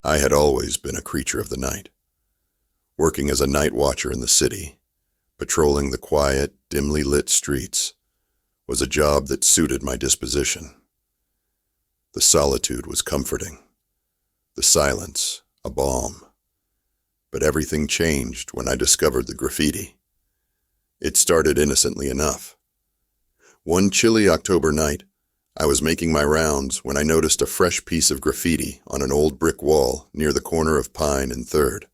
I had always been a creature of the night, working as a night watcher in the city. Patrolling the quiet, dimly lit streets was a job that suited my disposition. The solitude was comforting, the silence a balm. But everything changed when I discovered the graffiti. It started innocently enough. One chilly October night, I was making my rounds when I noticed a fresh piece of graffiti on an old brick wall near the corner of Pine and 3rd.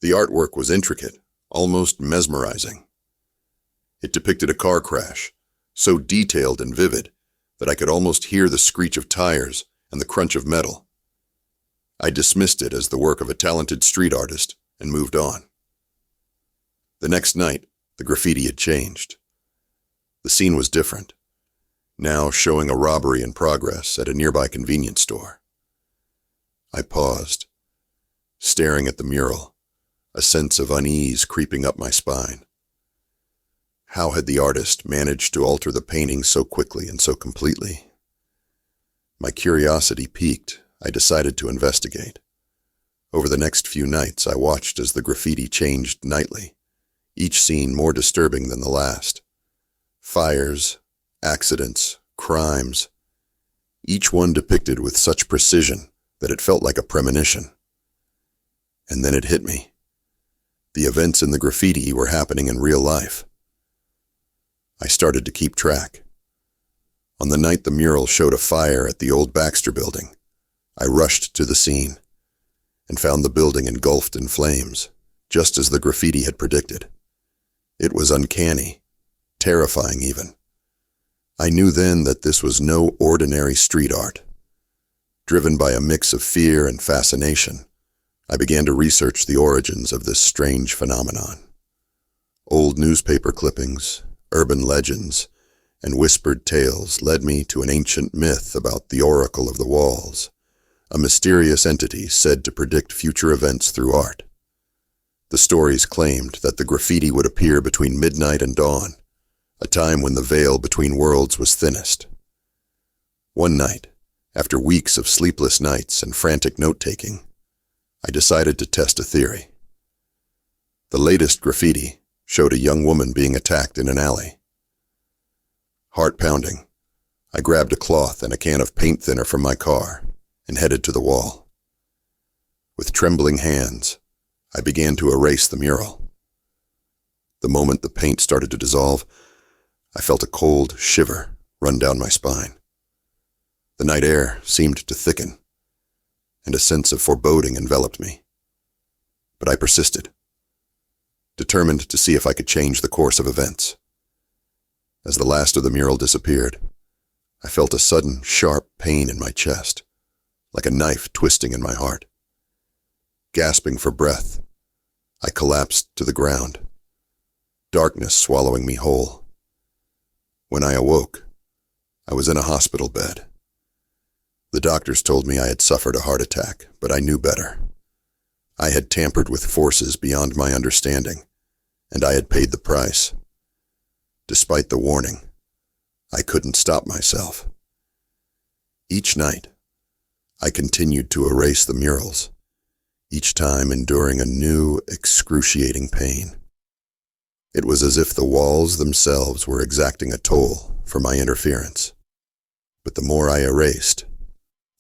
The artwork was intricate, almost mesmerizing. It depicted a car crash, so detailed and vivid that I could almost hear the screech of tires and the crunch of metal. I dismissed it as the work of a talented street artist and moved on. The next night, the graffiti had changed. The scene was different, now showing a robbery in progress at a nearby convenience store. I paused, staring at the mural, a sense of unease creeping up my spine. How had the artist managed to alter the painting so quickly and so completely? My curiosity piqued. I decided to investigate. Over the next few nights, I watched as the graffiti changed nightly, each scene more disturbing than the last. Fires, accidents, crimes, each one depicted with such precision that it felt like a premonition. And then it hit me. The events in the graffiti were happening in real life. I started to keep track. On the night the mural showed a fire at the old Baxter building, I rushed to the scene and found the building engulfed in flames, just as the graffiti had predicted. It was uncanny, terrifying even. I knew then that this was no ordinary street art. Driven by a mix of fear and fascination, I began to research the origins of this strange phenomenon. Old newspaper clippings, urban legends, and whispered tales led me to an ancient myth about the Oracle of the Walls, a mysterious entity said to predict future events through art. The stories claimed that the graffiti would appear between midnight and dawn, a time when the veil between worlds was thinnest. One night, after weeks of sleepless nights and frantic note-taking, I decided to test a theory. The latest graffiti showed a young woman being attacked in an alley. Heart pounding, I grabbed a cloth and a can of paint thinner from my car and headed to the wall. With trembling hands, I began to erase the mural. The moment the paint started to dissolve, I felt a cold shiver run down my spine. The night air seemed to thicken, and a sense of foreboding enveloped me. But I persisted, determined to see if I could change the course of events. As the last of the mural disappeared, I felt a sudden, sharp pain in my chest, like a knife twisting in my heart. Gasping for breath, I collapsed to the ground, darkness swallowing me whole. When I awoke, I was in a hospital bed. The doctors told me I had suffered a heart attack, but I knew better. I had tampered with forces beyond my understanding, and I had paid the price. Despite the warning, I couldn't stop myself. Each night, I continued to erase the murals, each time enduring a new, excruciating pain. It was as if the walls themselves were exacting a toll for my interference. But the more I erased,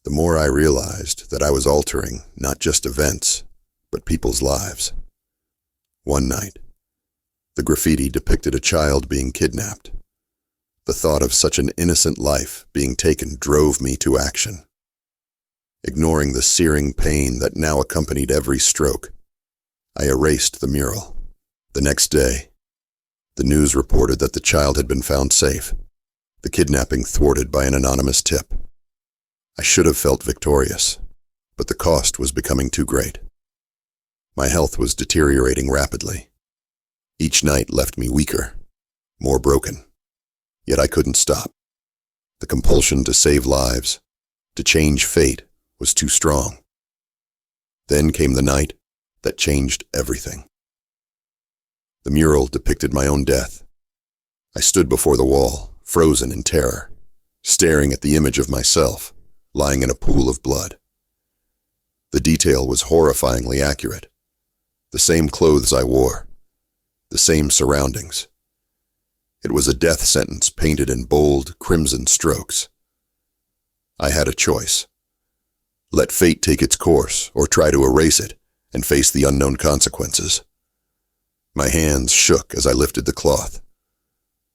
the more I realized that I was altering not just events, but people's lives. One night, the graffiti depicted a child being kidnapped. The thought of such an innocent life being taken drove me to action. Ignoring the searing pain that now accompanied every stroke, I erased the mural. The next day, the news reported that the child had been found safe, the kidnapping thwarted by an anonymous tip. I should have felt victorious, but the cost was becoming too great. My health was deteriorating rapidly. Each night left me weaker, more broken. Yet I couldn't stop. The compulsion to save lives, to change fate, was too strong. Then came the night that changed everything. The mural depicted my own death. I stood before the wall, frozen in terror, staring at the image of myself, lying in a pool of blood. The detail was horrifyingly accurate. The same clothes I wore. The same surroundings. It was a death sentence painted in bold, crimson strokes. I had a choice. Let fate take its course, or try to erase it and face the unknown consequences. My hands shook as I lifted the cloth,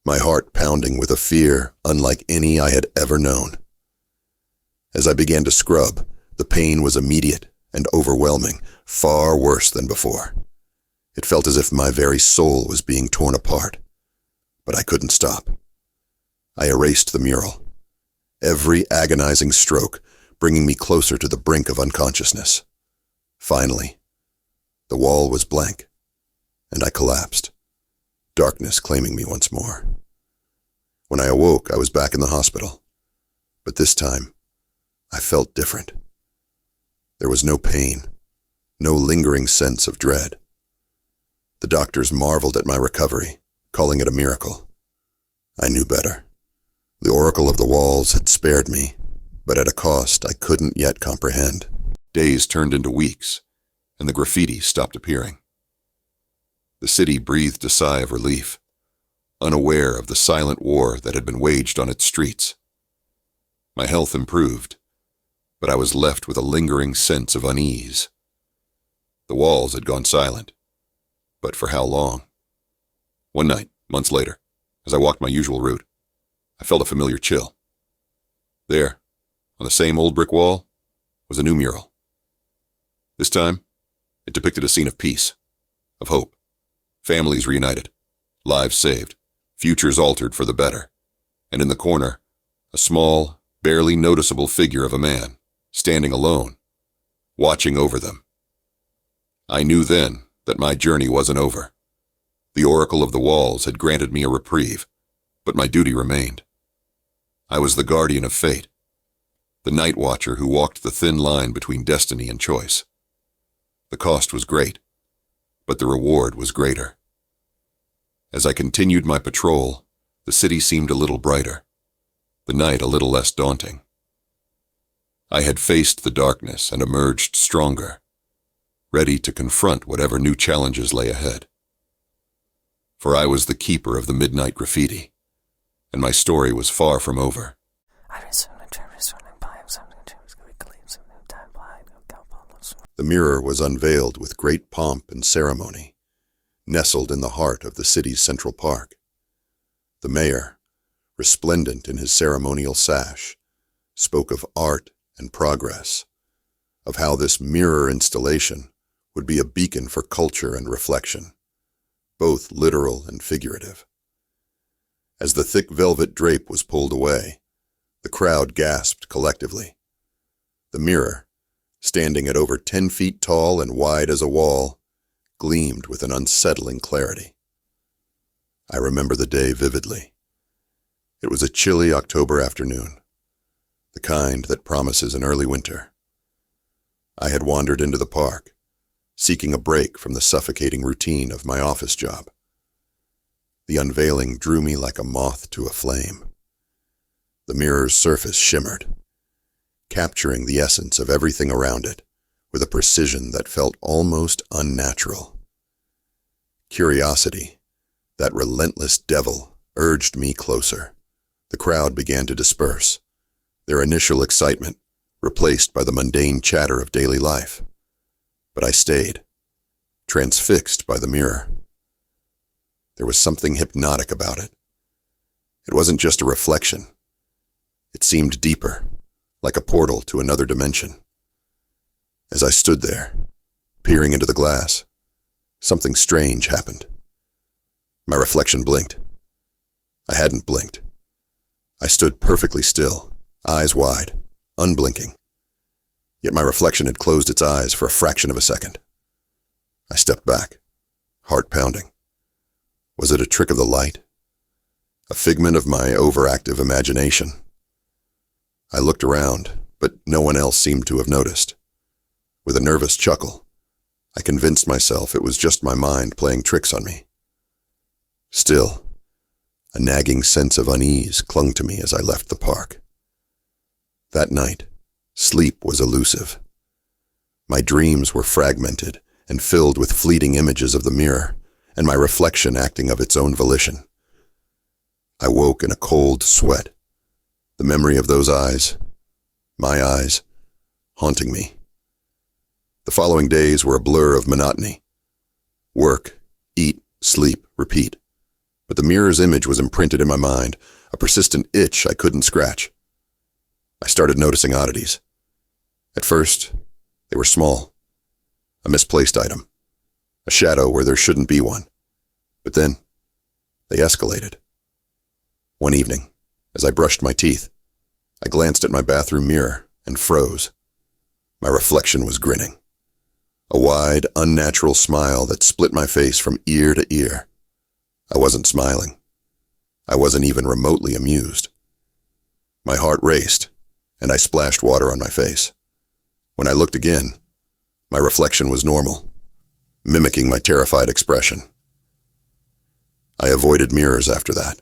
my heart pounding with a fear unlike any I had ever known. As I began to scrub, the pain was immediate and overwhelming, far worse than before. It felt as if my very soul was being torn apart. But I couldn't stop. I erased the mural, every agonizing stroke bringing me closer to the brink of unconsciousness. Finally, the wall was blank, and I collapsed, darkness claiming me once more. When I awoke, I was back in the hospital, but this time, I felt different. There was no pain, no lingering sense of dread. The doctors marveled at my recovery, calling it a miracle. I knew better. The oracle of the walls had spared me, but at a cost I couldn't yet comprehend. Days turned into weeks, and the graffiti stopped appearing. The city breathed a sigh of relief, unaware of the silent war that had been waged on its streets. My health improved, but I was left with a lingering sense of unease. The walls had gone silent, but for how long? One night, months later, as I walked my usual route, I felt a familiar chill. There, on the same old brick wall, was a new mural. This time, it depicted a scene of peace, of hope, families reunited, lives saved, futures altered for the better, and in the corner, a small, barely noticeable figure of a man, standing alone, watching over them. I knew then that my journey wasn't over. The oracle of the walls had granted me a reprieve, but my duty remained. I was the guardian of fate, the night watcher who walked the thin line between destiny and choice. The cost was great, but the reward was greater. As I continued my patrol, the city seemed a little brighter, the night a little less daunting. I had faced the darkness and emerged stronger, ready to confront whatever new challenges lay ahead. For I was the keeper of the midnight graffiti, and my story was far from over. The mirror was unveiled with great pomp and ceremony, nestled in the heart of the city's central park. The mayor, resplendent in his ceremonial sash, spoke of art and progress, of how this mirror installation would be a beacon for culture and reflection, both literal and figurative. As the thick velvet drape was pulled away, the crowd gasped collectively. The mirror, standing at over 10 feet tall and wide as a wall, gleamed with an unsettling clarity. I remember the day vividly. It was a chilly October afternoon, the kind that promises an early winter. I had wandered into the park, seeking a break from the suffocating routine of my office job. The unveiling drew me like a moth to a flame. The mirror's surface shimmered, capturing the essence of everything around it with a precision that felt almost unnatural. Curiosity, that relentless devil, urged me closer. The crowd began to disperse, their initial excitement replaced by the mundane chatter of daily life. But I stayed, transfixed by the mirror. There was something hypnotic about it. It wasn't just a reflection. It seemed deeper, like a portal to another dimension. As I stood there, peering into the glass, something strange happened. My reflection blinked. I hadn't blinked. I stood perfectly still, eyes wide, unblinking. Yet my reflection had closed its eyes for a fraction of a second. I stepped back, heart pounding. Was it a trick of the light? A figment of my overactive imagination? I looked around, but no one else seemed to have noticed. With a nervous chuckle, I convinced myself it was just my mind playing tricks on me. Still, a nagging sense of unease clung to me as I left the park. That night, sleep was elusive. My dreams were fragmented and filled with fleeting images of the mirror, and my reflection acting of its own volition. I woke in a cold sweat, the memory of those eyes, my eyes, haunting me. The following days were a blur of monotony. Work, eat, sleep, repeat. But the mirror's image was imprinted in my mind, a persistent itch I couldn't scratch. I started noticing oddities. At first, they were small. A misplaced item. A shadow where there shouldn't be one. But then, they escalated. One evening, as I brushed my teeth, I glanced at my bathroom mirror and froze. My reflection was grinning. A wide, unnatural smile that split my face from ear to ear. I wasn't smiling. I wasn't even remotely amused. My heart raced, and I splashed water on my face. When I looked again, my reflection was normal, mimicking my terrified expression. I avoided mirrors after that.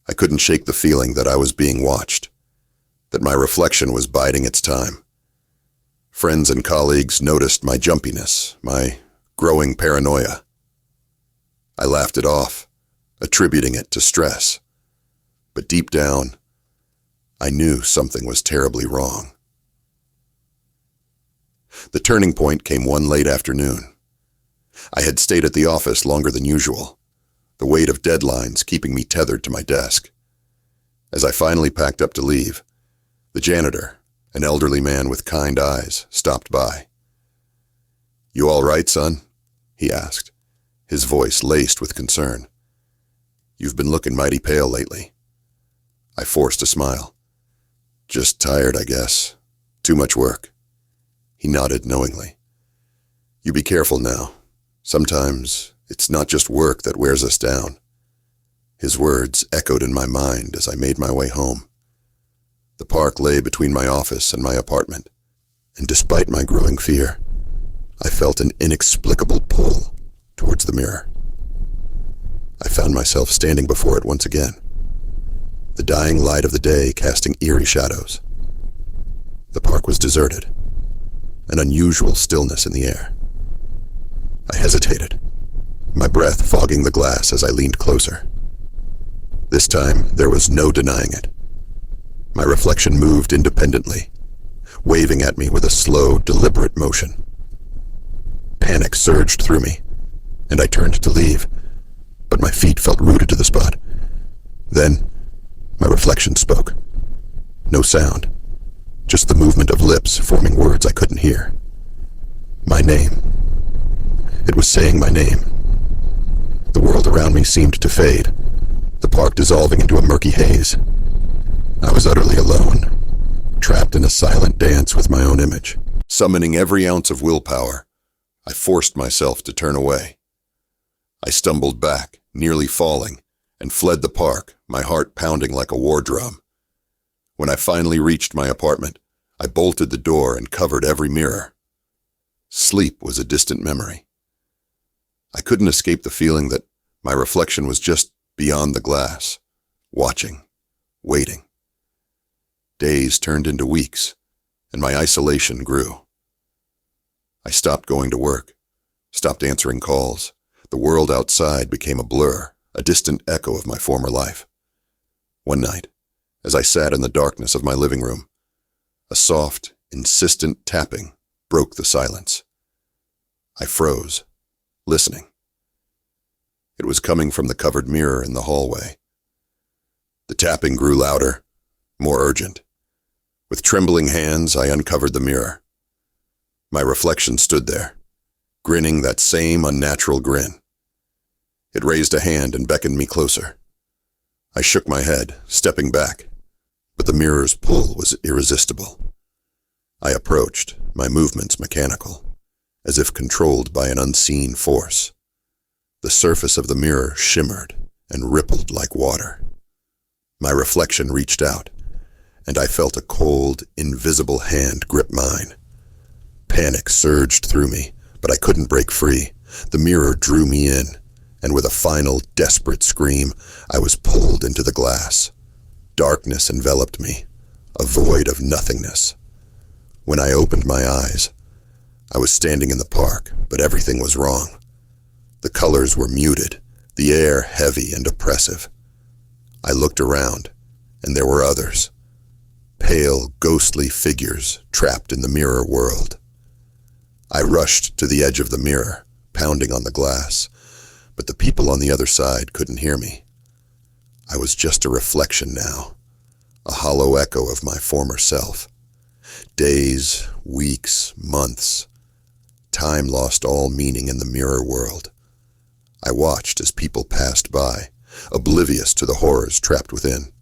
I couldn't shake the feeling that I was being watched, that my reflection was biding its time. Friends and colleagues noticed my jumpiness, my growing paranoia. I laughed it off, attributing it to stress. But deep down, I knew something was terribly wrong. The turning point came one late afternoon. I had stayed at the office longer than usual, the weight of deadlines keeping me tethered to my desk. As I finally packed up to leave, the janitor, an elderly man with kind eyes, stopped by. "You all right, son?" he asked, his voice laced with concern. "You've been looking mighty pale lately." I forced a smile. "Just tired, I guess. Too much work." He nodded knowingly. "You be careful now. Sometimes it's not just work that wears us down." His words echoed in my mind as I made my way home. The park lay between my office and my apartment, and despite my growing fear, I felt an inexplicable pull towards the mirror. I found myself standing before it once again, the dying light of the day casting eerie shadows. The park was deserted, an unusual stillness in the air. I hesitated, my breath fogging the glass as I leaned closer. This time, there was no denying it. My reflection moved independently, waving at me with a slow, deliberate motion. Panic surged through me, and I turned to leave, but my feet felt rooted to the spot. Then, my reflection spoke. No sound, just the movement of lips forming words I couldn't hear. My name. It was saying my name. The world around me seemed to fade, the park dissolving into a murky haze. I was utterly alone, trapped in a silent dance with my own image. Summoning every ounce of willpower, I forced myself to turn away. I stumbled back, nearly falling, and fled the park, my heart pounding like a war drum. When I finally reached my apartment, I bolted the door and covered every mirror. Sleep was a distant memory. I couldn't escape the feeling that my reflection was just beyond the glass, watching, waiting. Days turned into weeks, and my isolation grew. I stopped going to work, stopped answering calls. The world outside became a blur, a distant echo of my former life. One night, as I sat in the darkness of my living room, a soft, insistent tapping broke the silence. I froze, listening. It was coming from the covered mirror in the hallway. The tapping grew louder, more urgent. With trembling hands, I uncovered the mirror. My reflection stood there, grinning that same unnatural grin. It raised a hand and beckoned me closer. I shook my head, stepping back, but the mirror's pull was irresistible. I approached, my movements mechanical, as if controlled by an unseen force. The surface of the mirror shimmered and rippled like water. My reflection reached out, and I felt a cold, invisible hand grip mine. Panic surged through me, but I couldn't break free. The mirror drew me in, and with a final, desperate scream, I was pulled into the glass. Darkness enveloped me, a void of nothingness. When I opened my eyes, I was standing in the park, but everything was wrong. The colors were muted, the air heavy and oppressive. I looked around, and there were others. Pale, ghostly figures trapped in the mirror world. I rushed to the edge of the mirror, pounding on the glass, but the people on the other side couldn't hear me. I was just a reflection now, a hollow echo of my former self. Days, weeks, months. Time lost all meaning in the mirror world. I watched as people passed by, oblivious to the horrors trapped within.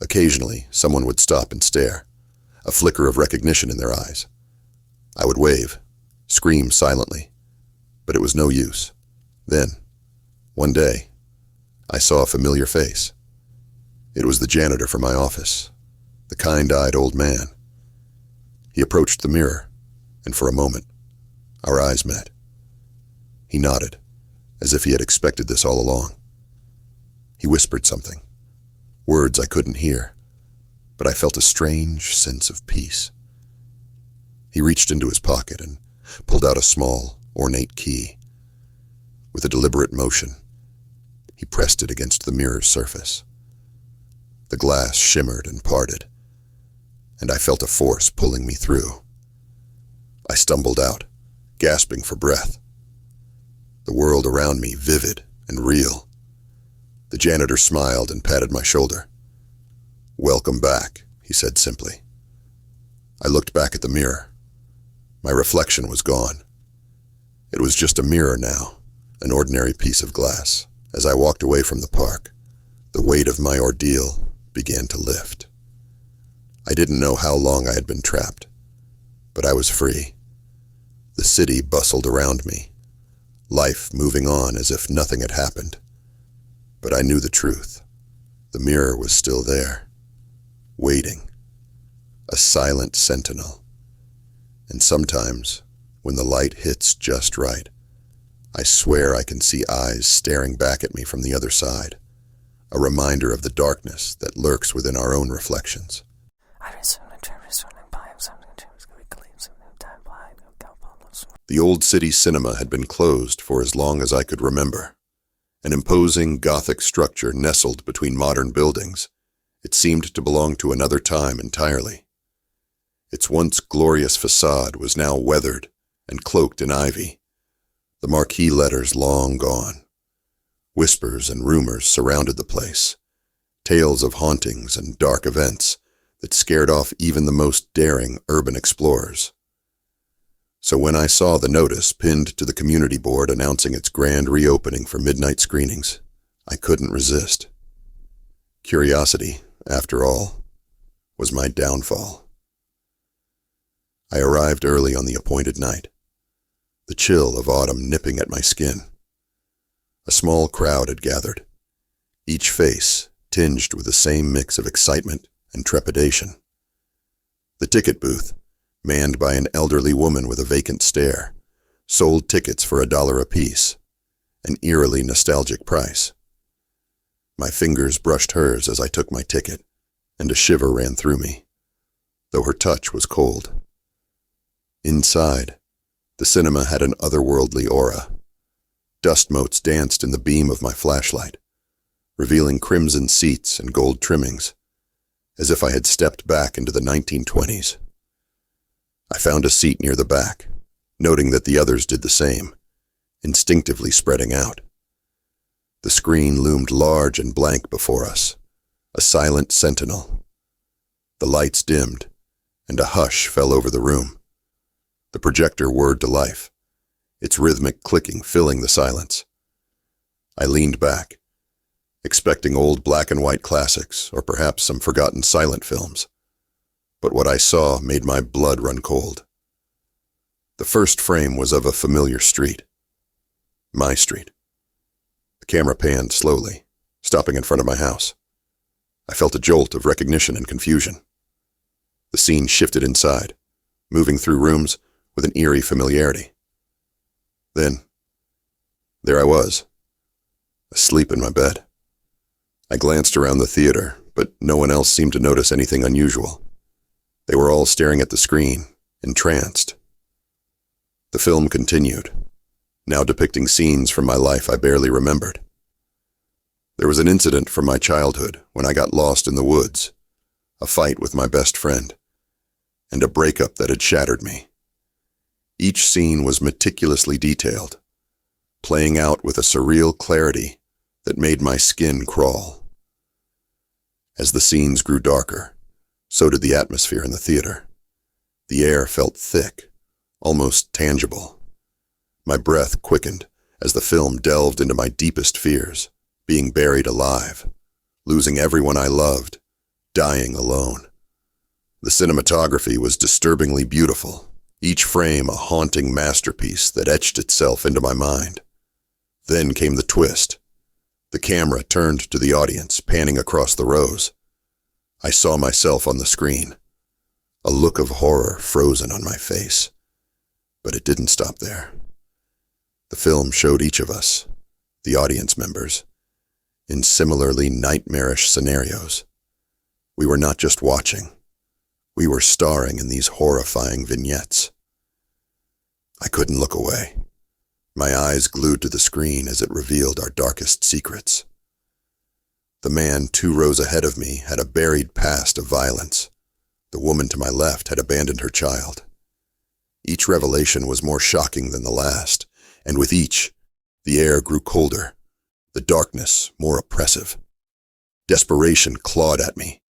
Occasionally, someone would stop and stare, a flicker of recognition in their eyes. I would wave, scream silently, but it was no use. Then, one day, I saw a familiar face. It was the janitor from my office, the kind-eyed old man. He approached the mirror, and for a moment, our eyes met. He nodded, as if he had expected this all along. He whispered something, words I couldn't hear, but I felt a strange sense of peace. He reached into his pocket and pulled out a small, ornate key. With a deliberate motion, he pressed it against the mirror's surface. The glass shimmered and parted, and I felt a force pulling me through. I stumbled out, gasping for breath. The world around me vivid and real. The janitor smiled and patted my shoulder. "Welcome back," he said simply. I looked back at the mirror. My reflection was gone. It was just a mirror now, an ordinary piece of glass. As I walked away from the park, the weight of my ordeal began to lift. I didn't know how long I had been trapped, but I was free. The city bustled around me, life moving on as if nothing had happened. But I knew the truth. The mirror was still there, waiting, a silent sentinel. And sometimes, when the light hits just right, I swear I can see eyes staring back at me from the other side, a reminder of the darkness that lurks within our own reflections. The old city cinema had been closed for as long as I could remember. An imposing Gothic structure nestled between modern buildings, it seemed to belong to another time entirely. Its once glorious facade was now weathered and cloaked in ivy, the marquee letters long gone. Whispers and rumors surrounded the place, tales of hauntings and dark events that scared off even the most daring urban explorers. So when I saw the notice pinned to the community board announcing its grand reopening for midnight screenings, I couldn't resist. Curiosity, after all, was my downfall. I arrived early on the appointed night, the chill of autumn nipping at my skin. A small crowd had gathered, each face tinged with the same mix of excitement and trepidation. The ticket booth, manned by an elderly woman with a vacant stare, sold tickets for $1 apiece, an eerily nostalgic price. My fingers brushed hers as I took my ticket, and a shiver ran through me, though her touch was cold. Inside, the cinema had an otherworldly aura. Dust motes danced in the beam of my flashlight, revealing crimson seats and gold trimmings, as if I had stepped back into the 1920s. I found a seat near the back, noting that the others did the same, instinctively spreading out. The screen loomed large and blank before us, a silent sentinel. The lights dimmed, and a hush fell over the room. The projector whirred to life, its rhythmic clicking filling the silence. I leaned back, expecting old black and white classics, or perhaps some forgotten silent films. But what I saw made my blood run cold. The first frame was of a familiar street. My street. The camera panned slowly, stopping in front of my house. I felt a jolt of recognition and confusion. The scene shifted inside, moving through rooms with an eerie familiarity. Then, there I was, asleep in my bed. I glanced around the theater, but no one else seemed to notice anything unusual. They were all staring at the screen, entranced. The film continued, now depicting scenes from my life I barely remembered. There was an incident from my childhood when I got lost in the woods, a fight with my best friend, and a breakup that had shattered me. Each scene was meticulously detailed, playing out with a surreal clarity that made my skin crawl. As the scenes grew darker, so did the atmosphere in the theater. The air felt thick, almost tangible. My breath quickened as the film delved into my deepest fears, being buried alive, losing everyone I loved, dying alone. The cinematography was disturbingly beautiful, each frame a haunting masterpiece that etched itself into my mind. Then came the twist. The camera turned to the audience, panning across the rows. I saw myself on the screen, a look of horror frozen on my face. But it didn't stop there. The film showed each of us, the audience members, in similarly nightmarish scenarios. We were not just watching. We were starring in these horrifying vignettes. I couldn't look away, my eyes glued to the screen as it revealed our darkest secrets. The man 2 rows ahead of me had a buried past of violence. The woman to my left had abandoned her child. Each revelation was more shocking than the last, and with each, the air grew colder, the darkness more oppressive. Desperation clawed at me.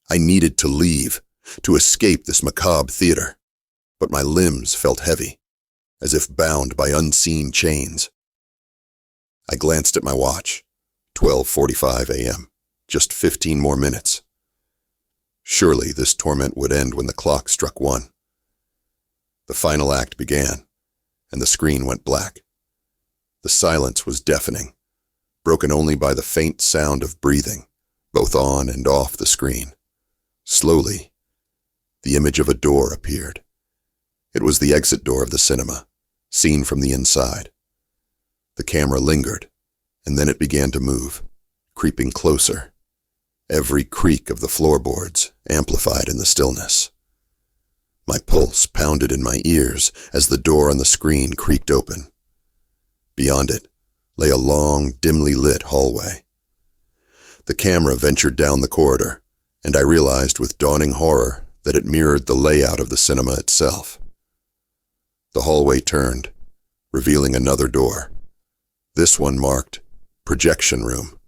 I needed to leave, to escape this macabre theater, but my limbs felt heavy, as if bound by unseen chains. I glanced at my watch, 12:45 a.m., just 15 more minutes. Surely this torment would end when the clock struck 1. The final act began, and the screen went black. The silence was deafening, broken only by the faint sound of breathing, both on and off the screen. Slowly, the image of a door appeared. It was the exit door of the cinema, seen from the inside. The camera lingered, and then it began to move, creeping closer. Every creak of the floorboards amplified in the stillness. My pulse pounded in my ears as the door on the screen creaked open. Beyond it lay a long, dimly lit hallway. The camera ventured down the corridor, and I realized with dawning horror that it mirrored the layout of the cinema itself. The hallway turned, revealing another door. This one marked projection room.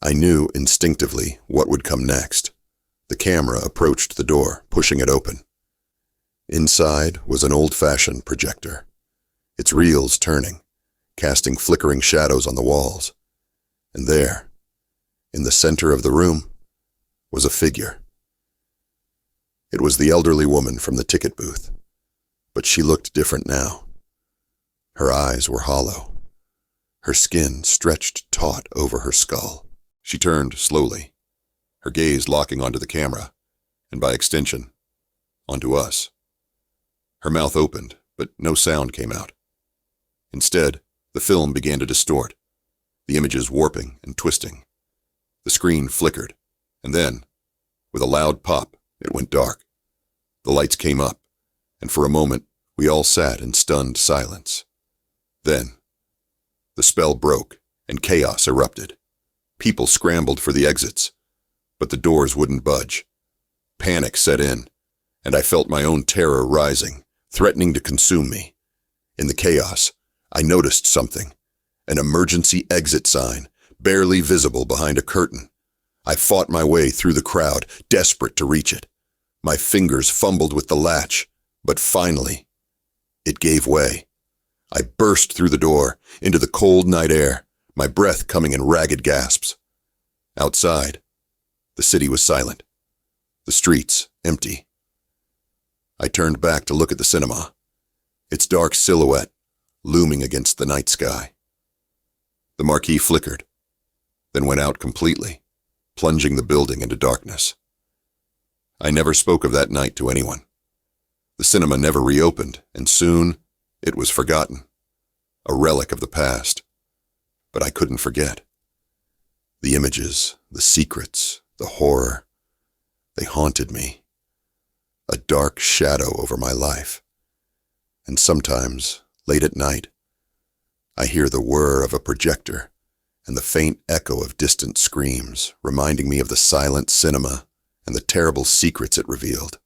I knew instinctively what would come next. The camera approached the door, pushing it open. Inside was an old-fashioned projector, its reels turning, casting flickering shadows on the walls. And there, in the center of the room, was a figure. It was the elderly woman from the ticket booth, but she looked different now. Her eyes were hollow, her skin stretched taut over her skull. She turned slowly, her gaze locking onto the camera, and by extension, onto us. Her mouth opened, but no sound came out. Instead, the film began to distort, the images warping and twisting. The screen flickered, and then, with a loud pop, it went dark. The lights came up, and for a moment, we all sat in stunned silence. Then, the spell broke, and chaos erupted. People scrambled for the exits, but the doors wouldn't budge. Panic set in, and I felt my own terror rising, threatening to consume me. In the chaos, I noticed something, an emergency exit sign, barely visible behind a curtain. I fought my way through the crowd, desperate to reach it. My fingers fumbled with the latch, but finally, it gave way. I burst through the door, into the cold night air, my breath coming in ragged gasps. Outside, the city was silent, the streets empty. I turned back to look at the cinema, its dark silhouette looming against the night sky. The marquee flickered, then went out completely, plunging the building into darkness. I never spoke of that night to anyone. The cinema never reopened, and soon it was forgotten, a relic of the past. But I couldn't forget. The images, the secrets, the horror, they haunted me, a dark shadow over my life. And sometimes, late at night, I hear the whir of a projector and the faint echo of distant screams, reminding me of the silent cinema and the terrible secrets it revealed.